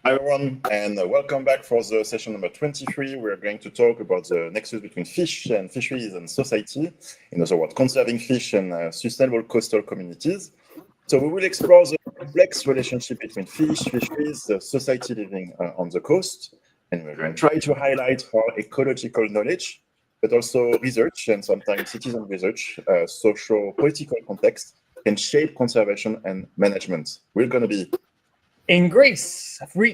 Hi everyone, and welcome back for the session number 23. We're going to talk about the nexus between fish and fisheries and society, in other words, conserving fish and sustainable coastal communities. So we will explore the complex relationship between fish, fisheries, the society living on the coast, and we're going to try to highlight how ecological knowledge, but also research and sometimes citizen research, socio-political context can shape conservation and management. We're going to be in Greece, we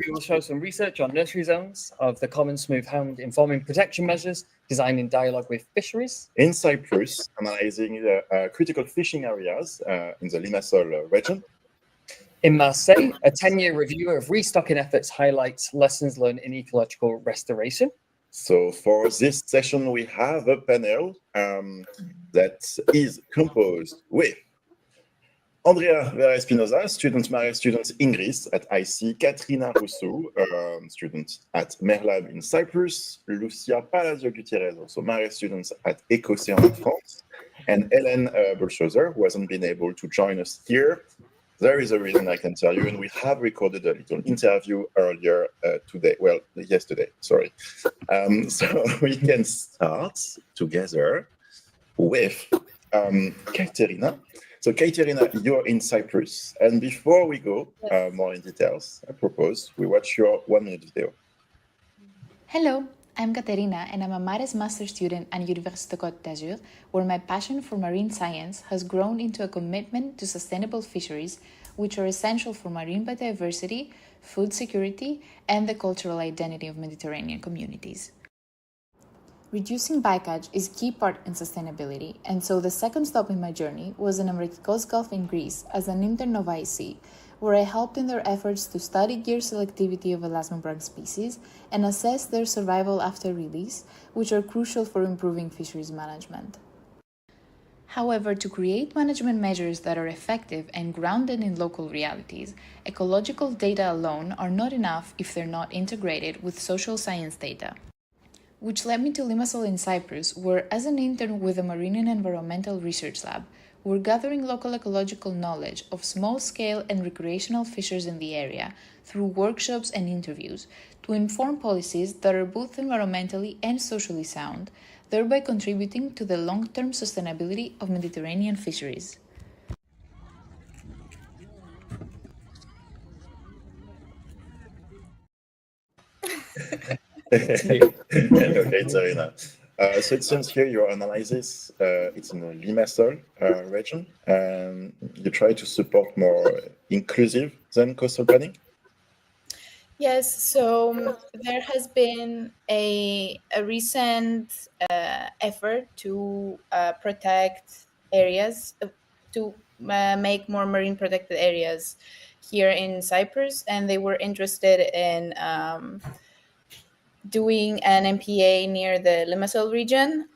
will show some research on nursery zones of the common smooth-hound informing protection measures designed in dialogue with fisheries. In Cyprus, analyzing the critical fishing areas in the Limassol region. In Marseille, a 10-year review of restocking efforts highlights lessons learned in ecological restoration. So for this session, we have a panel that is composed with Andrea Vera Espinosa, Marseille student in Greece at IC, Katrina Rousseau, student at Merlab in Cyprus, Lucia Palazzo Gutierrez, also Marseille student at Ecocéan in France, and Hélène Bolschozer, who hasn't been able to join us here. There is a reason, I can tell you, and we have recorded a little interview earlier yesterday, sorry. So we can start together with Katerina. So Katerina, you're in Cyprus. And before we go more in details, I propose we watch your 1-minute video. Hello, I'm Katerina and I'm a Mares Master student at Université Côte d'Azur, where my passion for marine science has grown into a commitment to sustainable fisheries, which are essential for marine biodiversity, food security, and the cultural identity of Mediterranean communities. Reducing bycatch is a key part in sustainability, and so the second stop in my journey was in America's Gulf in Greece as an intern of IC, where I helped in their efforts to study gear selectivity of elasmobranch species and assess their survival after release, which are crucial for improving fisheries management. However, to create management measures that are effective and grounded in local realities, ecological data alone are not enough if they're not integrated with social science data. Which led me to Limassol in Cyprus, where, as an intern with the Marine and Environmental Research Lab, we're gathering local ecological knowledge of small-scale and recreational fishers in the area through workshops and interviews to inform policies that are both environmentally and socially sound, thereby contributing to the long-term sustainability of Mediterranean fisheries. Hello, Katerina. So it seems here your analysis, it's in the Limassol region, and you try to support more inclusive than coastal planning? Yes, so there has been a recent effort to protect areas, to make more marine protected areas here in Cyprus, and they were interested in doing an MPA near the Limassol region.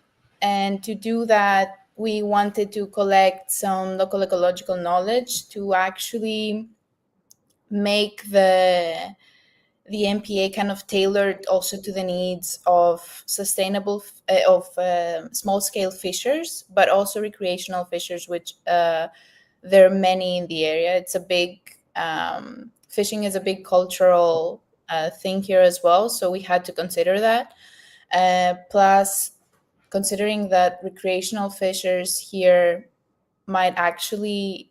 And to do that, we wanted to collect some local ecological knowledge to actually make the MPA kind of tailored also to the needs of sustainable, small-scale fishers, but also recreational fishers, which there are many in the area. It's a big, fishing is a big cultural thing here as well, so we had to consider that. Plus, considering that recreational fishers here might actually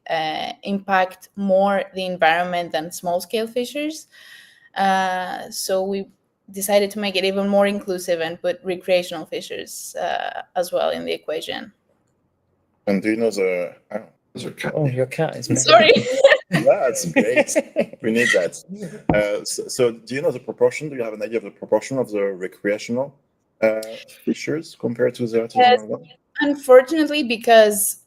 impact more the environment than small-scale fishers. So we decided to make it even more inclusive and put recreational fishers as well in the equation. And do you know the cat? Oh, your cat is Sorry. That's great. We need that. So do you know the proportion? Do you have an idea of the proportion of the recreational fishers compared to the artisanal one? Unfortunately, because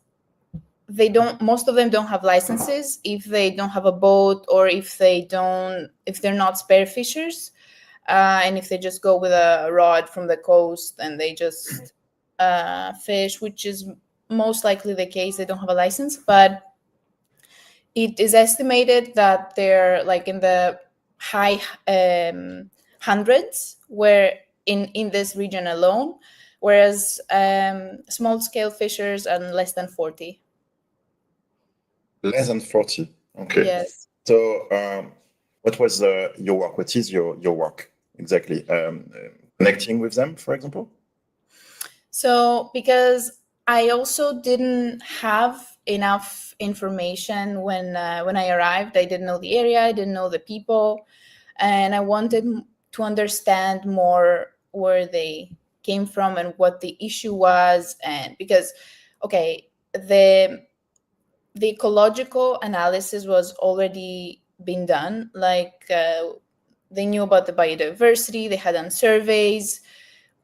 most of them don't have licenses, if they don't have a boat, or if they're not spare fishers, and if they just go with a rod from the coast and they just fish, which is most likely the case, they don't have a license. But it is estimated that they're like in the high hundreds, where in this region alone, whereas small-scale fishers are less than 40. Less than 40? Okay. Yes. So what was your work? What is your work exactly? Connecting with them, for example? So because I also didn't have enough information when I arrived. I didn't know the area, I didn't know the people, and I wanted to understand more where they came from and what the issue was. And because, okay, the ecological analysis was already been done. Like they knew about the biodiversity, they had done surveys.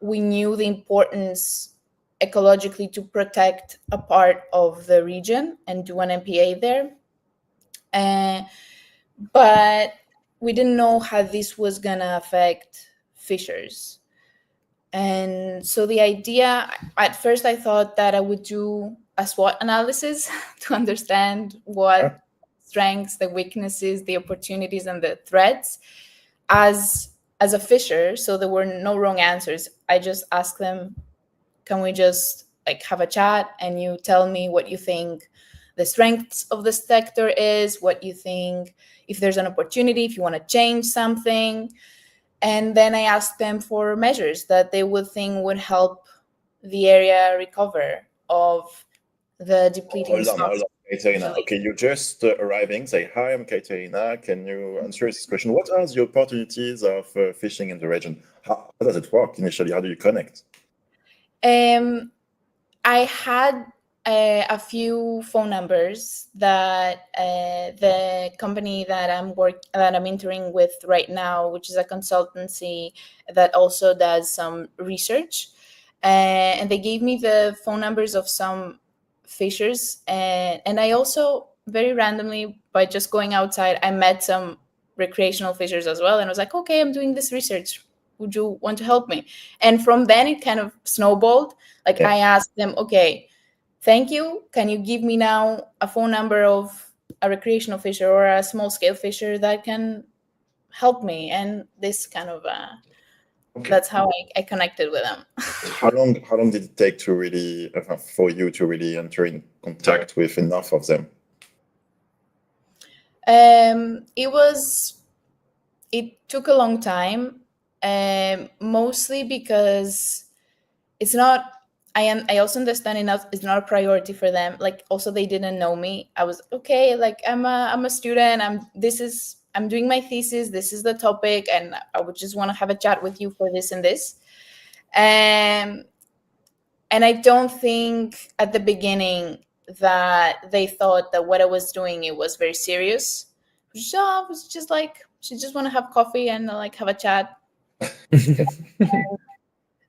We knew the importance ecologically to protect a part of the region and do an MPA there. But we didn't know how this was going to affect fishers. And so the idea, at first I thought that I would do a SWOT analysis to understand what strengths, the weaknesses, the opportunities, and the threats as a fisher. So there were no wrong answers. I just asked them, can we just like have a chat and you tell me what you think the strengths of the sector is, what you think, if there's an opportunity, if you want to change something. And then I asked them for measures that they would think would help the area recover of the depleting Hold stocks. on, Katerina. Okay, you're just arriving. Say, hi, I'm Katerina. Can you answer this question? What are the opportunities of fishing in the region? How does it work initially? How do you connect? I had a few phone numbers that the company that I'm interning with right now, which is a consultancy that also does some research, and they gave me the phone numbers of some fishers, and I also very randomly, by just going outside, I met some recreational fishers as well, and I was like, okay, I'm doing this research, would you want to help me? And from then it kind of snowballed. Like I asked them, okay, thank you, can you give me now a phone number of a recreational fisher or a small scale fisher that can help me? And this kind of that's how I connected with them. How long did it take to really for you to really enter in contact with enough of them? It took a long time, mostly because it's not. I also understand enough. It's not a priority for them. Like also they didn't know me. I was okay. Like I'm a student. I'm doing my thesis. This is the topic, and I would just want to have a chat with you for this and this. And I don't think at the beginning that they thought that what I was doing, it was very serious. It was just like, she just want to have coffee and like have a chat.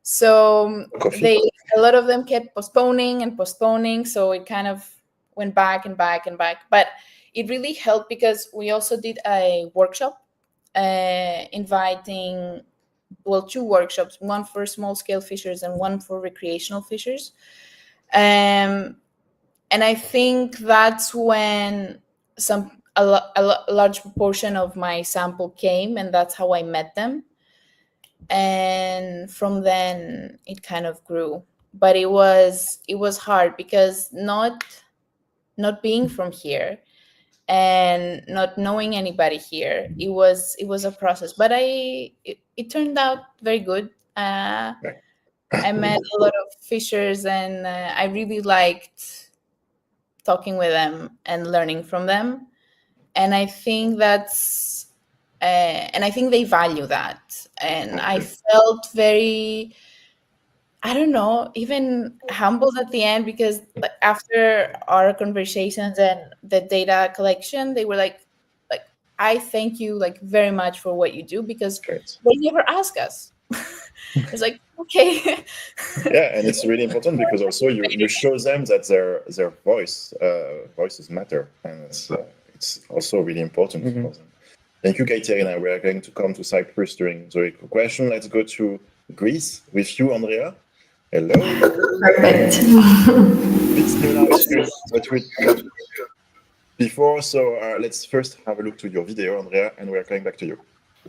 So a lot of them kept postponing. So it kind of went back and back and back. But it really helped because we also did a workshop inviting, well, 2 workshops, one for small scale fishers and one for recreational fishers. And I think that's when a large proportion of my sample came, and that's how I met them. And from then it kind of grew. But it was hard because not being from here and not knowing anybody here, it was a process. But it turned out very good. I met a lot of fishers, and I really liked talking with them and learning from them. And I think that's and I think they value that. And I felt very, I don't know, even humbled at the end, because after our conversations and the data collection, they were like, I thank you like very much for what you do, because they never ask us. It's like, okay. Yeah, and it's really important because also you show them that their voices matter, and it's also really important for them. Thank you, Katerina. We are going to come to Cyprus during the question. Let's go to Greece with you, Andrea. Hello. Perfect. It's new now, but before, so let's first have a look to your video, Andrea, and we are coming back to you.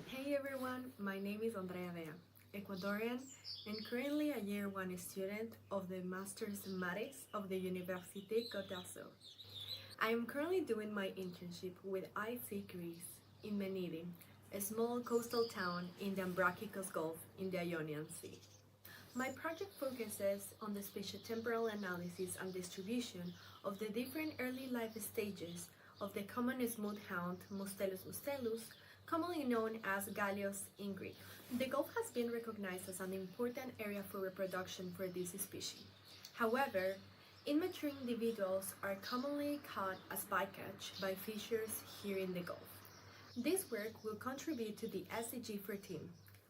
Hey everyone, my name is Andrea Dea, Ecuadorian, and currently a year 1 student of the Master's Mathematics of the Université Côte d'Azur. I am currently doing my internship with IC Greece in Menidi, a small coastal town in the Ambrakikos Gulf in the Ionian Sea. My project focuses on the spatiotemporal analysis and distribution of the different early life stages of the common smooth-hound Mustelus mustelus, commonly known as Gallios in Greek. The Gulf has been recognized as an important area for reproduction for this species. However, immature individuals are commonly caught as bycatch by fishers here in the Gulf. This work will contribute to the SDG 14,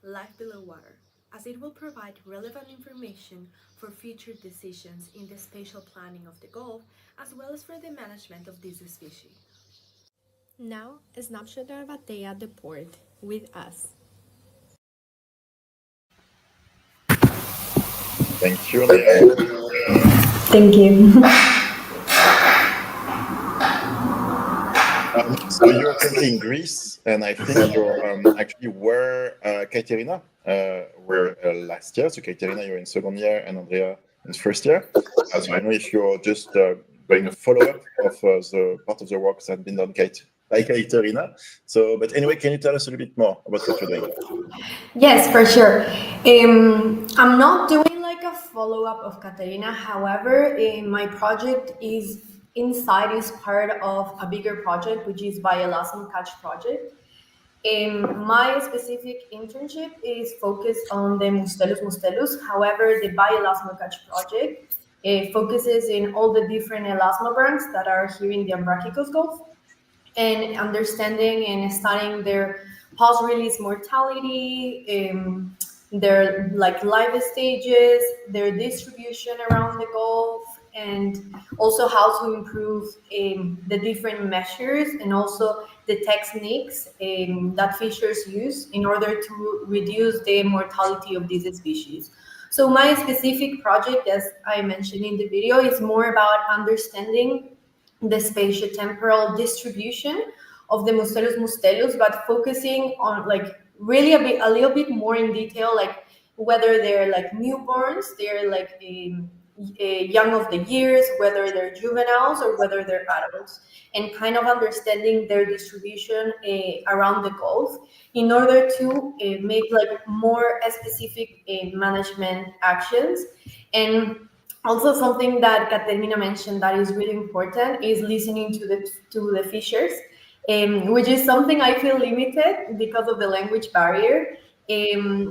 Life Below Water, as it will provide relevant information for future decisions in the spatial planning of the Gulf, as well as for the management of this species. Now, a snapshot of a day at the port with us. Thank you, Andrea. Thank you. So you're currently in Greece, and I think you're actually where Katerina were last year. So Katerina, you're in second year, and Andrea in first year. So I don't know if you're just doing a follow-up of the part of the work that had been done by Katerina. So, but anyway, can you tell us a little bit more about what you're doing? Yes, for sure. I'm not doing like a follow-up of Katerina. However, my project is part of a bigger project, which is Bioelasm Catch project. My specific internship is focused on the Mustelus mustelus. However, the Bioelasm Catch project focuses in all the different elasmobranchs that are here in the Ambrakikos Gulf, and understanding and studying their post-release mortality, their like life stages, their distribution around the Gulf, and also how to improve the different measures and also the techniques that fishers use in order to reduce the mortality of these species. So my specific project, as I mentioned in the video, is more about understanding the spatiotemporal distribution of the Mustelus mustelus, but focusing on like really a little bit more in detail, like whether they're like newborns, they're like young of the years, whether they're juveniles or whether they're adults, and kind of understanding their distribution around the Gulf in order to make like more specific management actions. And also, something that Katerina mentioned that is really important is listening to the fishers, which is something I feel limited because of the language barrier.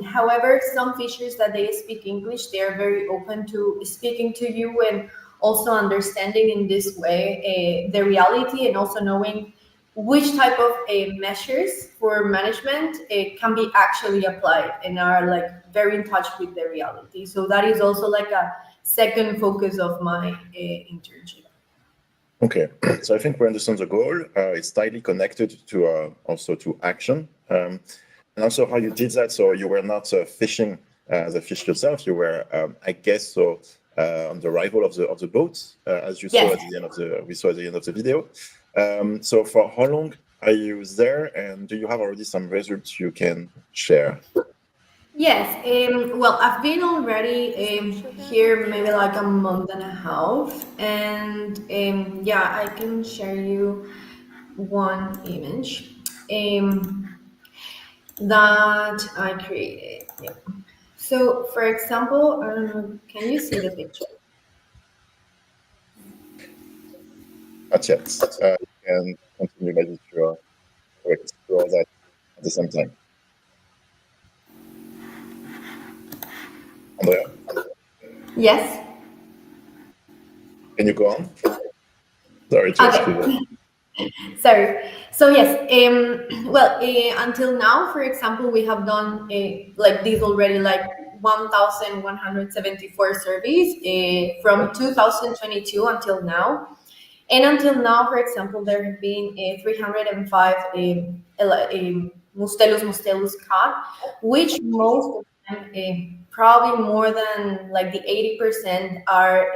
However, some fishers that they speak English, they are very open to speaking to you and also understanding in this way the reality, and also knowing which type of measures for management can be actually applied and are like very in touch with the reality. So that is also like a second focus of my internship. Okay, so I think we understand the goal. It's tightly connected to also to action, and also how you did that. So you were not fishing the fish yourself. You were, I guess, so on the arrival of the boat, as you saw at the end of the video. So for how long are you there, and do you have already some results you can share? Yes, well, I've been already here maybe like a month and a half, and yeah, I can share you one image that I created. Yeah. So, for example, I don't know, can you see the picture? Not yet. You can continue maybe to explore that at the same time. Andrea? Yes. Can you go on? Sorry to ask you that. Sorry. So yes, well, until now, for example, we have done like this already, like 1,174 surveys from 2022 until now. And until now, for example, there have been 305 Mustelus mustelus caught, which most of them, probably more than like the 80% are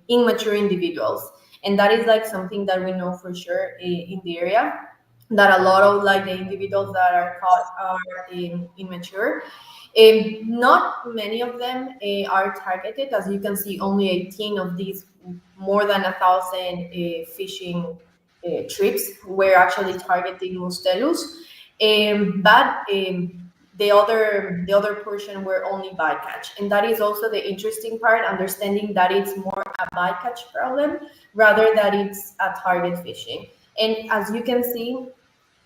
immature individuals. And that is like something that we know for sure in the area, that a lot of like the individuals that are caught are immature. Not many of them are targeted. As you can see, only 18 of these more than 1,000 fishing trips were actually targeting mustelus, but the other portion were only bycatch, and that is also the interesting part, understanding that it's more a bycatch problem rather than it's a target fishing. And as you can see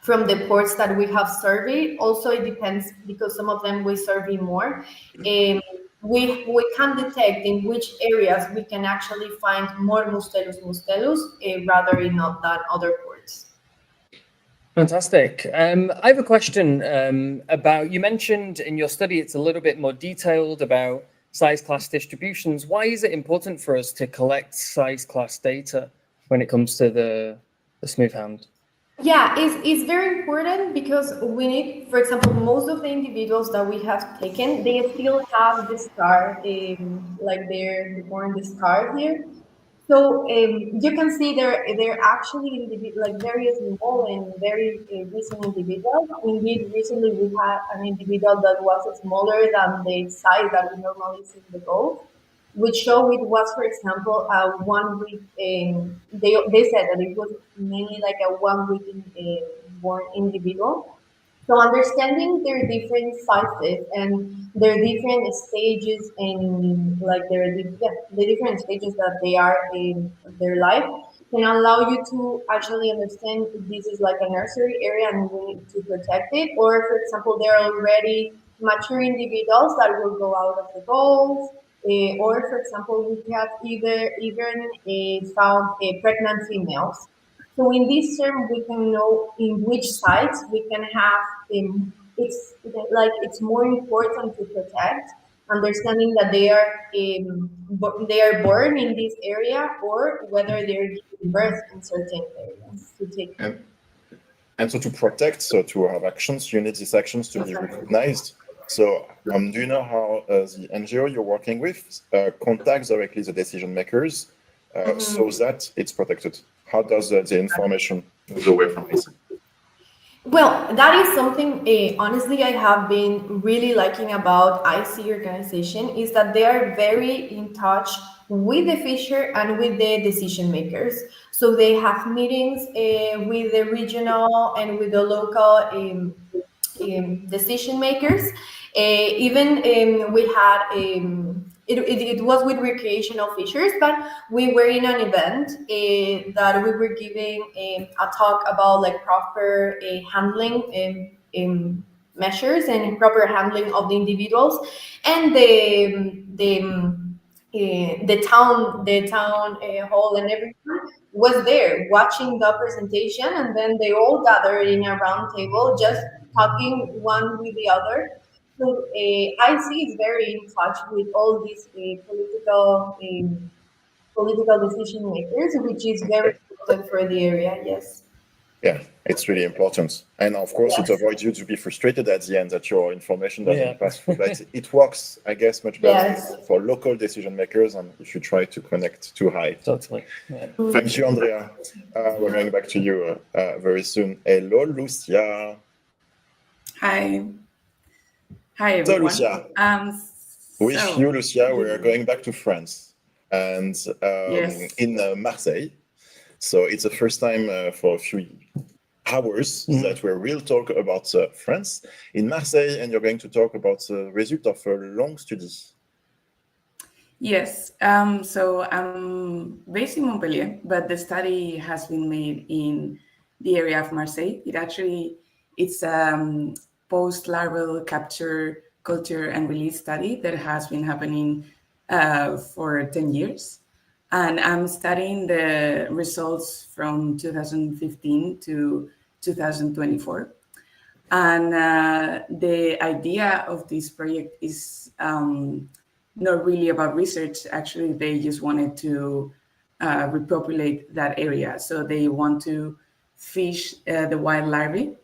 from the ports that we have surveyed, also it depends because some of them we survey more. We can detect in which areas we can actually find more mustelus rather in not than other ports. Fantastic. I have a question about, you mentioned in your study it's a little bit more detailed about size class distributions. Why is it important for us to collect size class data when it comes to the smooth-hound? Yeah, it's very important because we need, for example, most of the individuals that we have taken, they still have the scar, like they're born the scar here. So you can see they're actually like very small and very recent individuals. Indeed, recently we had an individual that was smaller than the size that we normally see in the Gulf, which show it was, for example, a 1 week. They said that it was mainly like a 1 week born individual. So understanding their different sizes and their different stages in like the different stages that they are in their life can allow you to actually understand if this is like a nursery area and we need to protect it, or for example, they're already mature individuals that will go out of the Gulf, or for example, we have even found pregnant females. So in this term, we can know in which sites we can have. It's more important to protect, understanding that they are born in this area or whether they're giving birth in certain areas to take. And so to protect, so to have actions, you need these actions to be recognized. So do you know how the NGO you're working with contacts directly the decision makers so that it's protected? How does the information move away from it? Well, that is something, honestly, I have been really liking about IC organization is that they are very in touch with the fisher and with the decision makers. So they have meetings with the regional and with the local decision makers. Even we had it was with recreational fishers, but we were in an event that we were giving a talk about like proper handling measures and proper handling of the individuals, and the town hall and everyone was there watching the presentation, and then they all gathered in a round table just talking one with the other. So IC is very in touch with all these political decision makers, which is very important for the area. Yes. Yeah, it's really important. And of course, it avoids you to be frustrated at the end that your information doesn't pass through. But it works, I guess, much better for local decision makers and if you try to connect too high. Totally. Yeah. Thank you, Andrea. We're going back to you very soon. Hello, Lucia. Hi. Hi, everyone. So, Lucia, with you, Lucia, we are going back to France and in Marseille. So it's the first time for a few hours that we will talk about France in Marseille, and you're going to talk about the result of a long study. Yes, so I'm based in Montpellier, but the study has been made in the area of Marseille. It's post-larval capture, culture, and release study that has been happening for 10 years. And I'm studying the results from 2015 to 2024. And the idea of this project is not really about research. Actually, they just wanted to repopulate that area. So they want to fish the wild larvae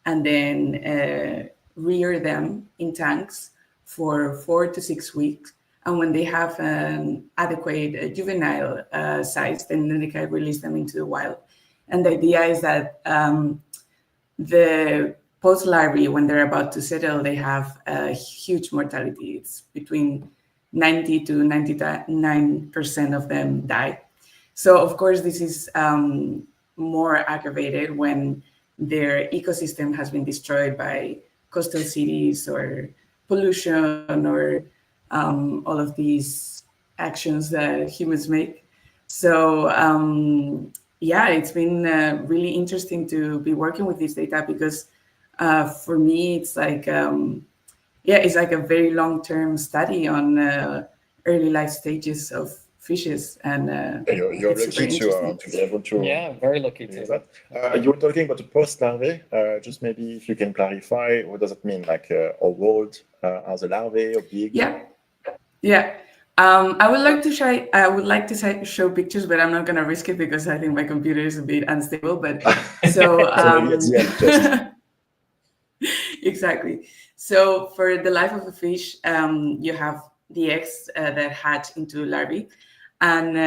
and then rear them in tanks for 4 to 6 weeks. And when they have an adequate juvenile size, then they can release them into the wild. And the idea is that the post larvae, when they're about to settle, they have a huge mortality. It's between 90 to 99% of them die. So, of course, this is more aggravated when their ecosystem has been destroyed by coastal cities or pollution or all of these actions that humans make. So yeah, it's been really interesting to be working with this data because for me, it's like it's like a very long-term study on early life stages of fishes, and You're it's super lucky interesting. to be able to. Yeah, very lucky do to. that. You were talking about the post-larvae. Just maybe if you can clarify, what does it mean? Like how old are the larvae or big? Yeah. I would like to show. I would like to show pictures, but I'm not going to risk it because I think my computer is a bit unstable. But so maybe at the end, just. Exactly. So for the life of a fish, you have the eggs that hatch into larvae, and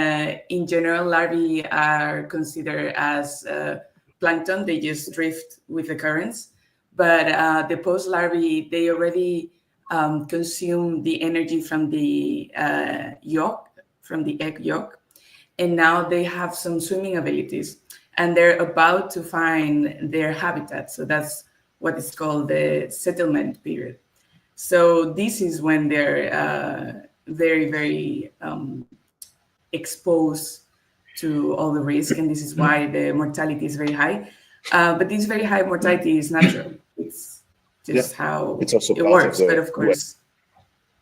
in general, larvae are considered as plankton. They just drift with the currents. But the post larvae, they already consume the energy from the yolk, from the egg yolk, and now they have some swimming abilities, and they're about to find their habitat. So that's what is called the settlement period. So this is when they're very, very exposed to all the risk, and this is why the mortality is very high. But this very high mortality is natural. It's just how it's also it part works. of the But of course,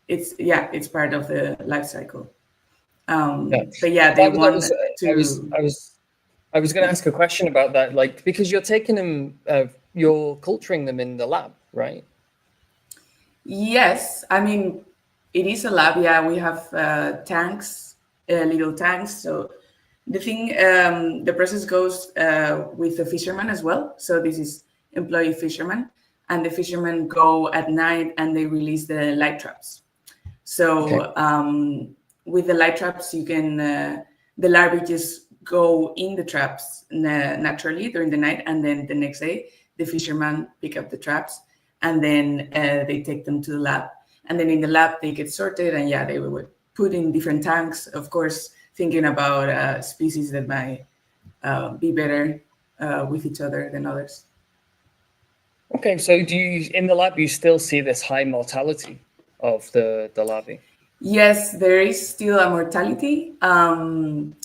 it's part of the life cycle. But yeah, they want to. I was going to ask a question about that, like because you're taking them, you're culturing them in the lab, right? Yes, I mean it is a lab. Yeah, we have tanks, little tanks. So the thing, the process goes with the fisherman as well. So this is employee fishermen, and the fishermen go at night and they release the light traps. So with the light traps, you can the larvae just go in the traps naturally during the night, and then the next day the fishermen pick up the traps, and then they take them to the lab, and then in the lab they get sorted, and they were put in different tanks, of course, thinking about species that might be better with each other than others. Okay, so do you, in the lab, you still see this high mortality of the larvae? Yes, there is still a mortality, and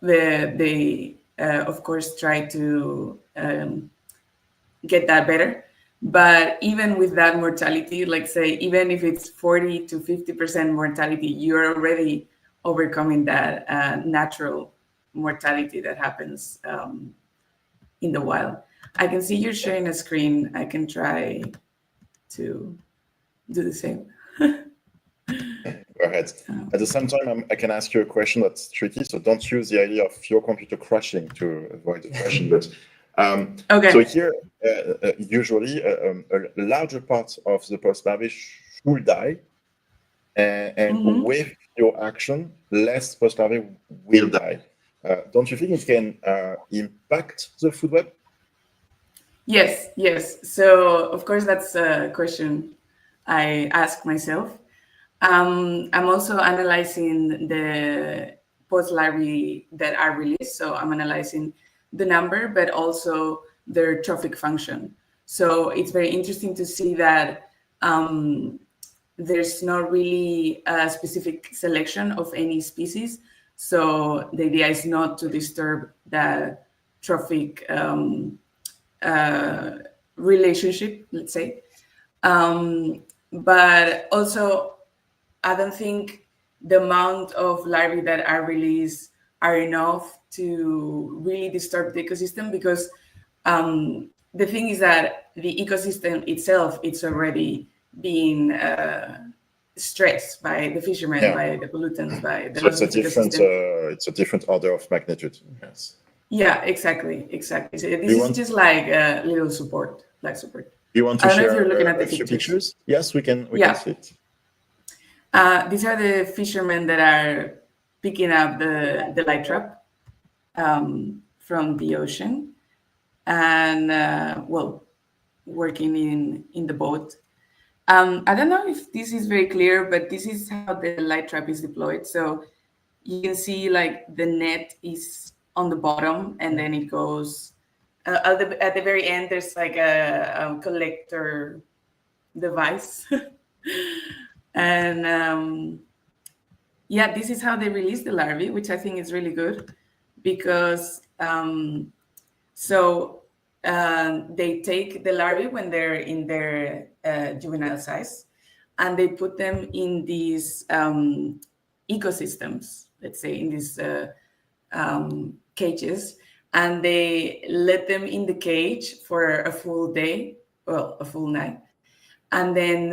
they of course try to get that better. But even with that mortality, like say, even if it's 40 to 50% mortality, you're already overcoming that natural mortality that happens in the wild. I can see you're sharing a screen. I can try to do the same. Go ahead. At the same time, I can ask you a question that's tricky, so don't use the idea of your computer crashing to avoid the question. But okay. So here, usually, a larger part of the post-larvae should die, and with your action, less post-larvae will die. Don't you think it can impact the food web? Yes. So, of course, that's a question I ask myself. I'm also analyzing the post-larvae that are released. So I'm analyzing the number, but also their trophic function. So it's very interesting to see that there's not really a specific selection of any species. So the idea is not to disturb the trophic relationship, let's say. But also, I don't think the amount of larvae that are released are enough to really disturb the ecosystem, because the thing is that the ecosystem itself, it's already being stressed by the fishermen, by the pollutants, by the so it's a different order of magnitude. Yes. Yeah, exactly. So this is just like a little support, life support. You want to I don't share know if you're looking at the a few pictures? Yes, we can see it. These are the fishermen that are picking up the light trap from the ocean, and working in the boat. I don't know if this is very clear, but this is how the light trap is deployed. So you can see like the net is on the bottom, and then it goes at the very end. There's like a collector device, and yeah, this is how they release the larvae, which I think is really good, because they take the larvae when they're in their juvenile size, and they put them in these ecosystems, let's say in these cages, and they let them in the cage for a full day, well, a full night, and then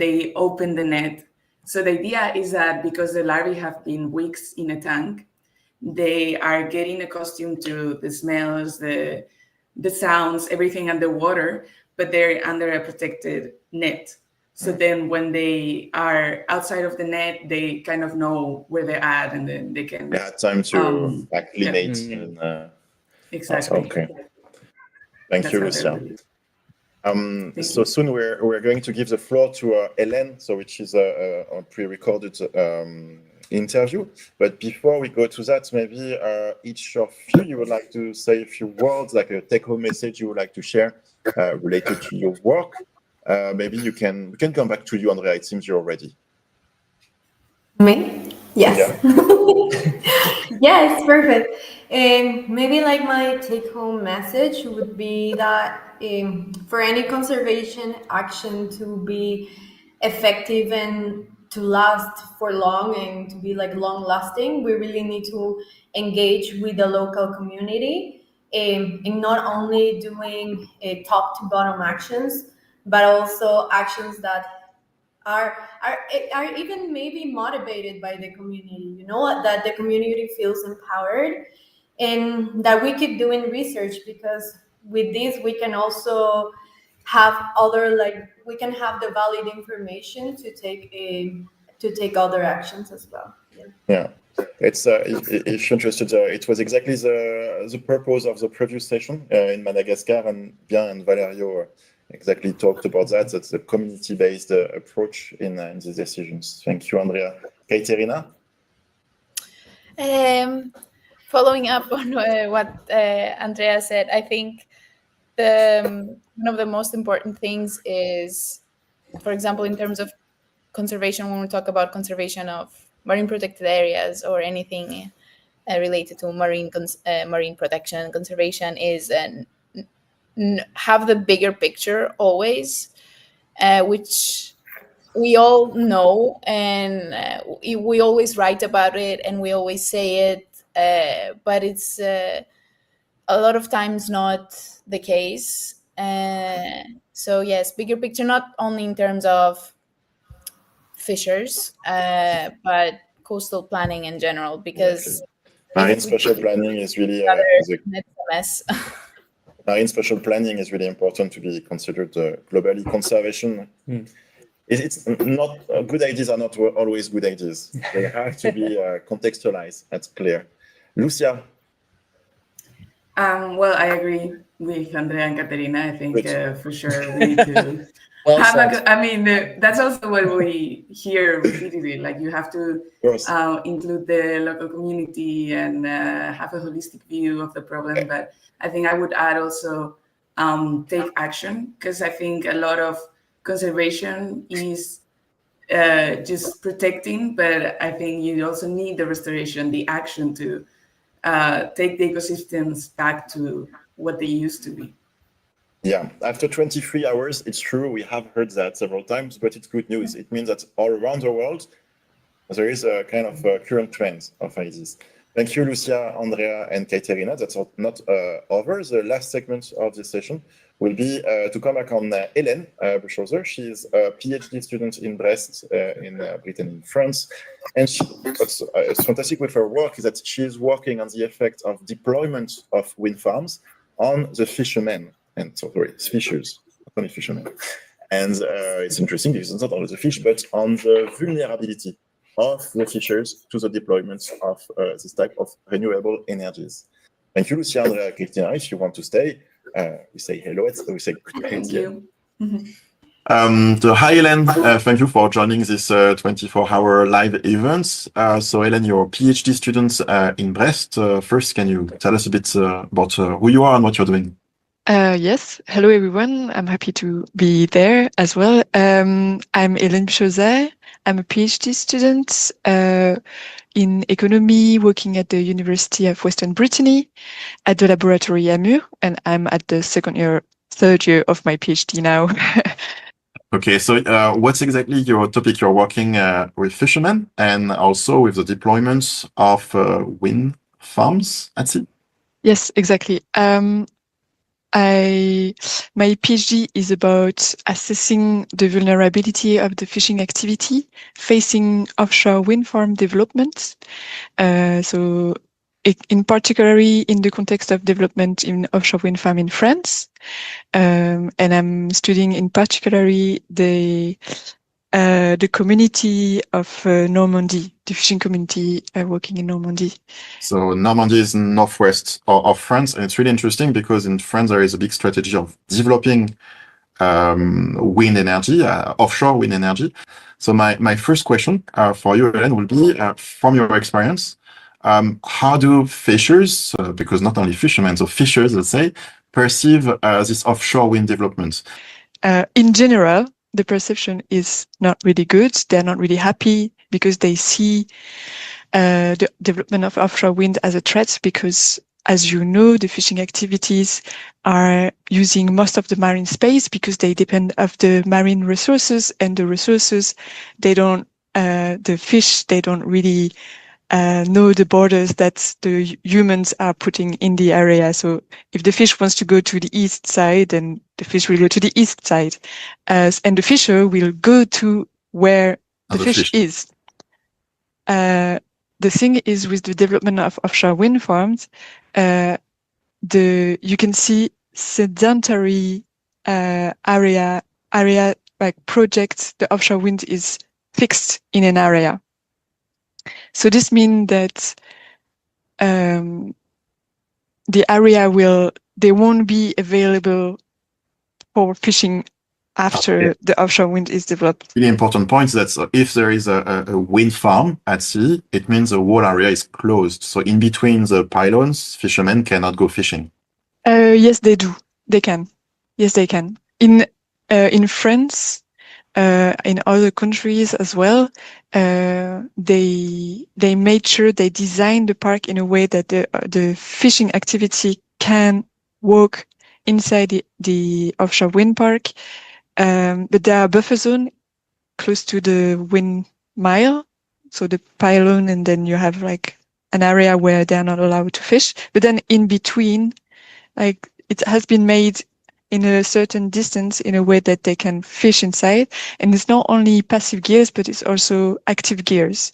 they open the net. So the idea is that because the larvae have been weeks in a tank, they are getting accustomed to the smells, the sounds, everything underwater, but they're under a protected net. So then when they are outside of the net, they kind of know where they're at, and then they can... They had time to acclimate. Yeah. Exactly. Okay. Thank you, Lucia. So soon we're going to give the floor to Hélène, which is a pre-recorded interview. But before we go to that, maybe each of you would like to say a few words, like a take-home message you would like to share related to your work. Maybe we can come back to you, Andrea. It seems you're ready. Me? Yes. Yeah. Yes, perfect. Maybe like my take-home message would be that for any conservation action to be effective and to last for long and to be like long-lasting, we really need to engage with the local community in not only doing top-to-bottom actions, but also actions that are even maybe motivated by the community, that the community feels empowered, and that we keep doing research, because with this we can also have we can have the valid information to take other actions as well. Yeah. It's if you're interested, it was exactly the purpose of the previous session in Madagascar, and Bien and Valerio exactly talked about that. That's a community-based approach in these decisions. Thank you, Andrea. Katerina? Following up on what Andrea said, I think one of the most important things is, for example, in terms of conservation, when we talk about conservation of marine protected areas or anything related to marine protection and conservation, is have the bigger picture always, which we all know, and we always write about it and we always say it, but it's a lot of times not the case. So yes, bigger picture, not only in terms of fishers, but coastal planning in general, because marine spatial planning is really it's a mess. Marine spatial planning is really important to be considered globally. Conservation. It's not good ideas are not always good ideas. They have to be contextualized. That's clear. Lucia. Well, I agree with Andrea and Caterina. I think for sure we need to that's also what we hear repeatedly. Like, you have to include the local community and have a holistic view of the problem. But I think I would add also take action, because I think a lot of conservation is just protecting, but I think you also need the restoration, the action to take the ecosystems back to what they used to be. Yeah, after 23 hours, it's true, we have heard that several times, but it's good news. It means that all around the world, there is a kind of current trend of ideas. Thank you, Lucia, Andrea, and Katerina. That's not over. The last segment of this session will be to come back on Hélène Buchholzer. She's a PhD student in Brest, in Britain, in France. And what's fantastic with her work is that she's working on the effect of deployment of wind farms on the fishermen. And it's fishers, not only fishermen. And it's interesting because it's not only the fish, but on the vulnerability of the fishers to the deployment of this type of renewable energies. Thank you, Lucia, Andrea, Cristina. If you want to stay, we say hello. We say good. Thank you. So hi, Hélène. Thank you for joining this 24-hour live event. So Hélène, you're a PhD student in Brest. First, can you tell us a bit about who you are and what you're doing? Yes. Hello, everyone. I'm happy to be there as well. I'm Hélène Chauzet. I'm a PhD student in economy, working at the University of Western Brittany at the laboratory AMUR, and I'm at the third year of my PhD now. Okay, so what's exactly your topic? You're working with fishermen and also with the deployments of wind farms at sea? Yes, exactly. My PhD is about assessing the vulnerability of the fishing activity facing offshore wind farm development. So in particularly in the context of development in offshore wind farm in France. And I'm studying in particularly the community of Normandy, the fishing community working in Normandy. So Normandy is northwest of France, and it's really interesting because in France there is a big strategy of developing wind energy, offshore wind energy. So my first question for you, Hélène, will be from your experience, how do fishers, because not only fishermen, so fishers, let's say, perceive this offshore wind development? In general, the perception is not really good. They're not really happy because they see the development of offshore wind as a threat because, as you know, the fishing activities are using most of the marine space because they depend of the marine resources, and the resources, the fish, they don't really know the borders that the humans are putting in the area. So if the fish wants to go to the east side, then the fish will go to the east side, and the fisher will go to where the fish is. The thing is with the development of offshore wind farms, you can see sedentary area like projects. The offshore wind is fixed in an area. So this means that the area they won't be available for fishing after the offshore wind is developed. Really important point is that if there is a wind farm at sea, it means the whole area is closed. So in between the pylons, fishermen cannot go fishing. Yes, they do. They can. Yes, they can. In France, in other countries as well, they made sure they designed the park in a way that the fishing activity can walk inside the offshore wind park. But there are buffer zone close to the wind mile, so the pylon, and then you have like an area where they're not allowed to fish. But then in between, like it has been made in a certain distance in a way that they can fish inside. And it's not only passive gears, but it's also active gears.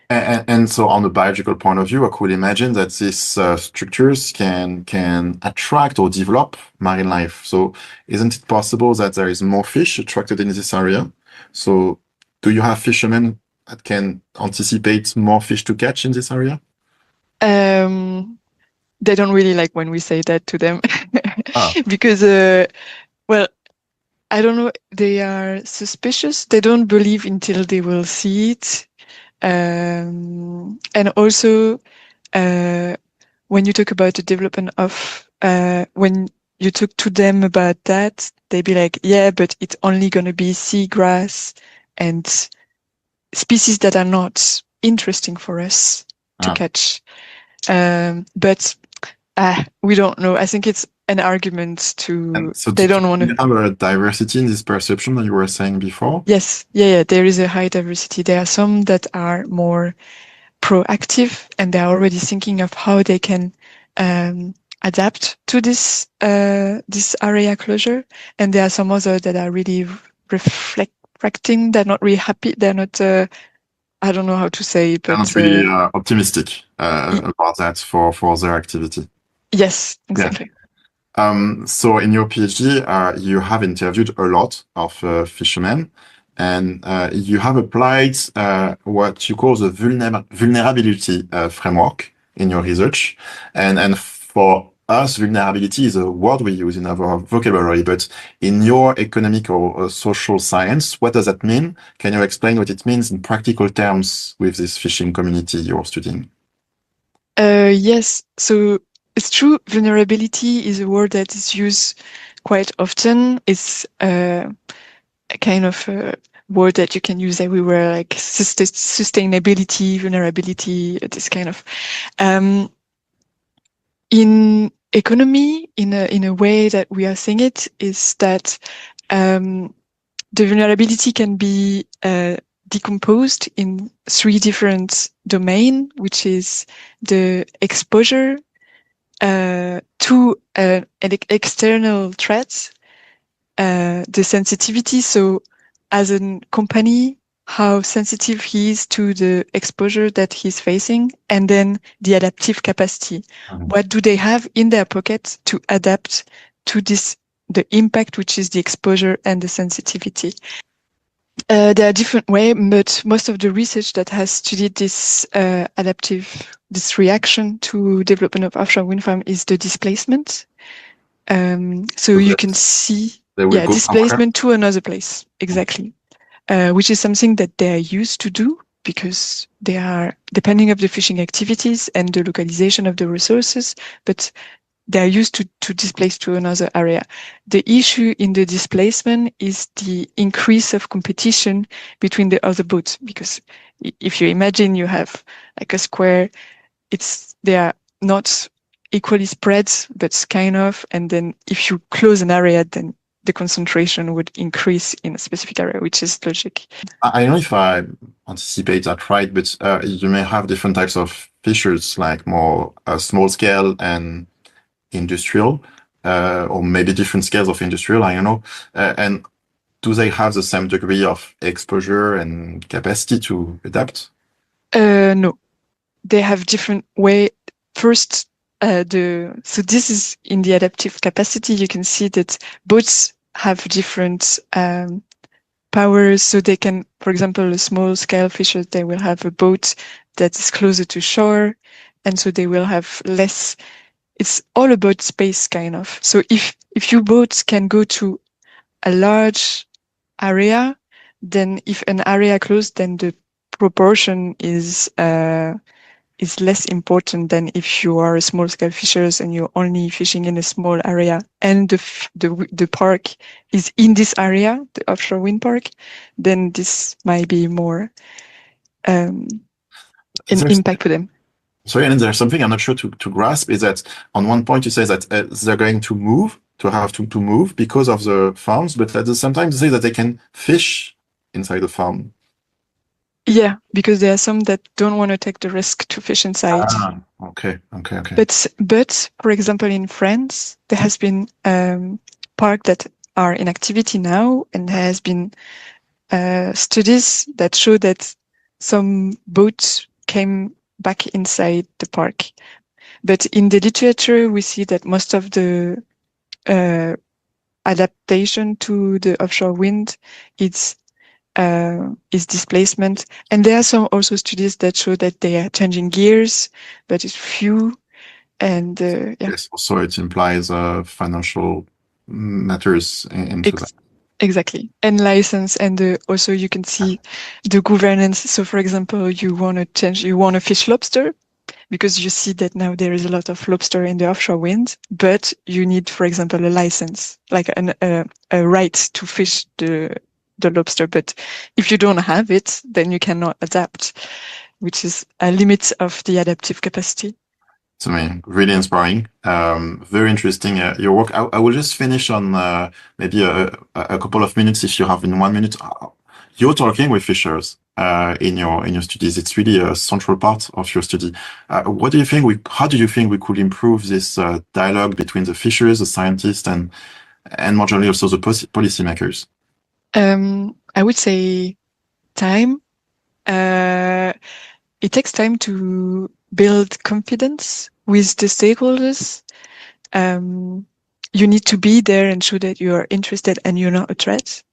And so on the biological point of view, I could imagine that these structures can attract or develop marine life. So isn't it possible that there is more fish attracted in this area? So do you have fishermen that can anticipate more fish to catch in this area? They don't really like when we say that to them because, well, I don't know, they are suspicious. They don't believe until they will see it. And also, when you talk about the development of, when you talk to them about that, they be like, yeah, but it's only going to be seagrass and species that are not interesting for us to catch. But we don't know. I think it's an argument to, so they don't want to have a diversity in this perception that you were saying before. Yes. Yeah. There is a high diversity. There are some that are more proactive and they're already thinking of how they can adapt to this area closure. And there are some others that are really reflecting. They're not really happy. They're not, I don't know how to say, but they're not really optimistic about that for their activity. Yes, exactly. Yeah. So in your PhD, you have interviewed a lot of fishermen, and you have applied what you call the vulnerability framework in your research. And for us, vulnerability is a word we use in our vocabulary, but in your economic or social science, what does that mean? Can you explain what it means in practical terms with this fishing community you're studying? Yes, so it's true. Vulnerability is a word that is used quite often. It's a kind of a word that you can use everywhere, like sustainability, vulnerability, this kind of. In economy, in a way that we are seeing it, is that the vulnerability can be decomposed in 3 different domains, which is the exposure to an external threat, the sensitivity. So as a company, how sensitive he is to the exposure that he's facing, and then the adaptive capacity. What do they have in their pocket to adapt to this, the impact, which is the exposure and the sensitivity? There are different ways, but most of the research that has studied this this reaction to development of offshore wind farm is the displacement. So you can see, displacement to another place, exactly, which is something that they are used to do because they are depending of the fishing activities and the localization of the resources, but they are used to displace to another area. The issue in the displacement is the increase of competition between the other boats, because if you imagine you have like a square, they are not equally spread, but kind of, and then if you close an area, then the concentration would increase in a specific area, which is logic. I don't know if I anticipate that right, but you may have different types of fishers, like more small scale and industrial, or maybe different scales of industrial, I don't know. And do they have the same degree of exposure and capacity to adapt? No, they have different way. First, so this is in the adaptive capacity. You can see that boats have different powers. So they can, for example, a small scale fishers, they will have a boat that is closer to shore, and so they will have less. It's all about space, kind of. So if your boats can go to a large area, then if an area closed, then the proportion is less important than if you are a small scale fishers and you're only fishing in a small area, and the park is in this area, the offshore wind park, then this might be more an impact for them. Sorry, and there's something I'm not sure to grasp, is that on one point you say that they're going to have to move because of the farms, but at the same time you say that they can fish inside the farm. Yeah, because there are some that don't want to take the risk to fish inside. Okay. But for example, in France, there has been parks that are in activity now, and there has been studies that show that some boats came back inside the park. But in the literature, we see that most of the adaptation to the offshore wind is displacement. And there are some also studies that show that they are changing gears, but it's few. And yes, so it implies financial matters into that. Exactly. And license, and also you can see the governance. So for example, you want to fish lobster, because you see that now there is a lot of lobster in the offshore wind, but you need, for example, a license, like a right to fish the lobster. But if you don't have it, then you cannot adapt, which is a limit of the adaptive capacity. To me, really inspiring, very interesting, your work. I will just finish on maybe a couple of minutes, if you have in 1 minute. You're talking with fishers in your studies. It's really a central part of your study. What do you think? How do you think we could improve this dialogue between the fishers, the scientists, and more generally also the policymakers? I would say time. It takes time to build confidence with the stakeholders. You need to be there and show that you are interested and you're not a threat.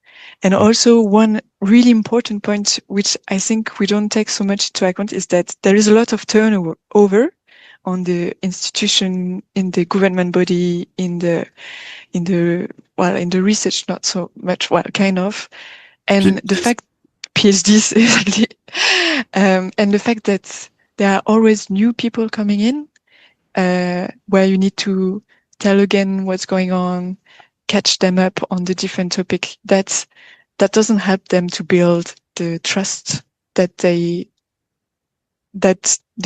And also one really important point, which I think we don't take so much into account, is that there is a lot of turnover on the institution, in the government body, in the research, not so much, kind of. And the fact, PhDs, exactly. And the fact that there are always new people coming in, where you need to tell again what's going on, catch them up on the different topic, that doesn't help them to build the trust that the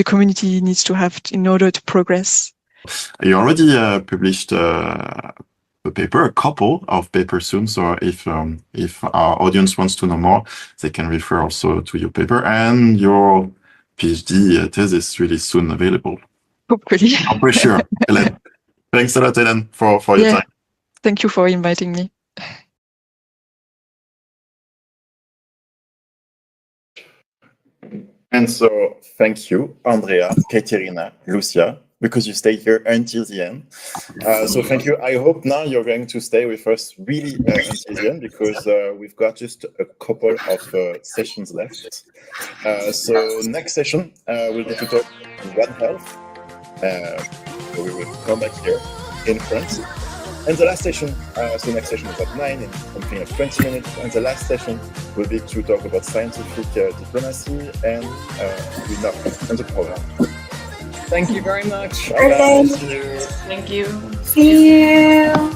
community needs to have in order to progress. You already published a paper, a couple of papers soon. So if our audience wants to know more, they can refer also to your paper and your PhD thesis really soon available. Hopefully. I'm pretty sure. Hélène. Thanks a lot, Hélène, for your time. Thank you for inviting me. And so thank you, Andrea, Katerina, Lucia, because you stayed here until the end. So thank you. I hope now you're going to stay with us really until the end, because we've got just a couple of sessions left. So next session, we'll get to talk One Health. So we will come back here in France. And the last session, so next session is at 9 in something like 20 minutes. And the last session will be to talk about scientific diplomacy and the program. Thank you very much. Okay. See you. Thank you. See you.